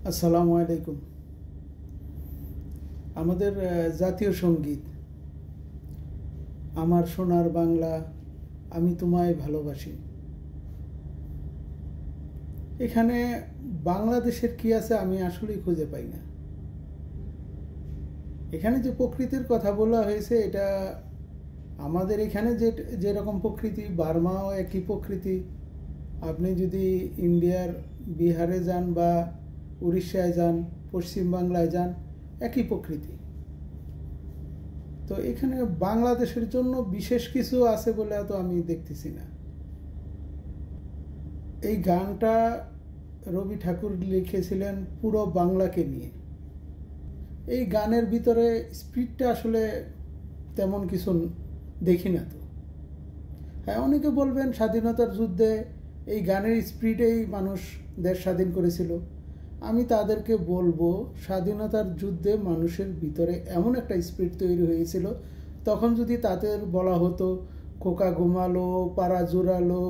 আসসালামু আলাইকুম। আমাদের জাতীয় সঙ্গীত আমার সোনার বাংলা, আমি তোমায় ভালোবাসি। এখানে বাংলাদেশের কি আছে আমি আসলেই খুঁজে পাই না। এখানে যে প্রকৃতির কথা বলা হয়েছে এটা আমাদের এখানে যেরকম প্রকৃতি, বার্মাও একই প্রকৃতি। আপনি যদি ইন্ডিয়ার বিহারে যান বা উড়িষ্যায় যান, পশ্চিমবাংলায় যান, একই প্রকৃতি। তো এখানে বাংলাদেশের জন্য বিশেষ কিছু আছে বলে তো আমি দেখতেছি না। এই গানটা রবি ঠাকুর লিখেছিলেন পুরো বাংলাকে নিয়ে। এই গানের ভিতরে স্পিরিটটা আসলে তেমন কিছু দেখি না। তো হ্যাঁ, অনেকে বলবেন স্বাধীনতার যুদ্ধে এই গানের স্পিরিটেই মানুষ দেশ স্বাধীন করেছিল। আমি তাদেরকে বলবো, স্বাধীনতার যুদ্ধে মানুষের ভিতরে এমন একটা স্পিরিট তৈরি হয়েছিল, তখন যদি তাদের বলা হতো খোকা ঘুমালো, পাড়া জোরালো,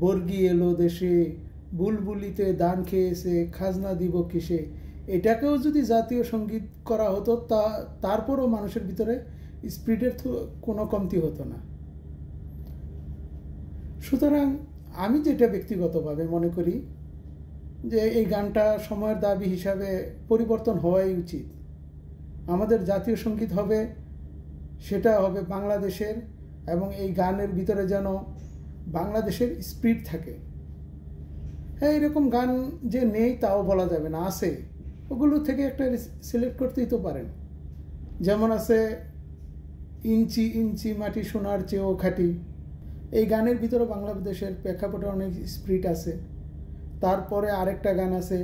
বর্গি এলো দেশে, বুলবুলিতে ধান খেয়েছে, খাজনা দিব কিসে, এটাকেও যদি জাতীয় সঙ্গীত করা হতো তারপরও মানুষের ভিতরে স্পিরিটের কোনো কমতি হতো না। সুতরাং আমি যেটা ব্যক্তিগতভাবে মনে করি যে এই গানটা সময়ের দাবি হিসাবে পরিবর্তন হওয়াই উচিত। আমাদের জাতীয় সঙ্গীত হবে, সেটা হবে বাংলাদেশের, এবং এই গানের ভিতরে যেন বাংলাদেশের স্পিরিট থাকে। হ্যাঁ, এরকম গান যে নেই তাও বলা যাবে না, আছে। ওগুলো থেকে একটা সিলেক্ট করতেই তো পারেন। যেমন আছে ইঞ্চি ইঞ্চি মাটি সোনার চেয়েও খাঁটি। এই গানের ভিতরে বাংলাদেশের প্রেক্ষাপটে অনেক স্পিরিট আছে। তারপরে আরেকটা গান আছে,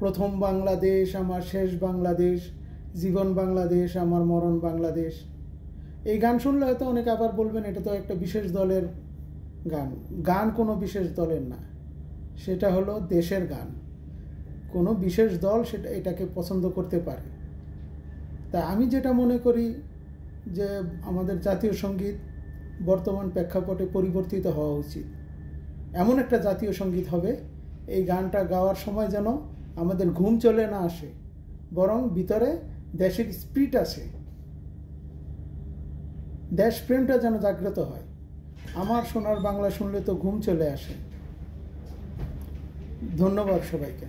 প্রথম বাংলাদেশ আমার শেষ বাংলাদেশ, জীবন বাংলাদেশ আমার মরণ বাংলাদেশ। এই গান শুনলে হয়তো অনেকে আবার বলবেন এটা তো একটা বিশেষ দলের গান। গান কোনো বিশেষ দলের না, সেটা হলো দেশের গান। কোনো বিশেষ দল এটাকে পছন্দ করতে পারে। তা আমি যেটা মনে করি যে আমাদের জাতীয় সঙ্গীত বর্তমান প্রেক্ষাপটে পরিবর্তিত হওয়া উচিত। এমন একটা জাতীয় সঙ্গীত হবে, এই গানটা গাওয়ার সময় যেন আমাদের ঘুম চলে না আসে, বরং ভিতরে দেশের স্পিরিট আছে, দেশপ্রেমটা যেন জাগ্রত হয়। আমার সোনার বাংলা শুনলে তো ঘুম চলে আসে। ধন্যবাদ সবাইকে।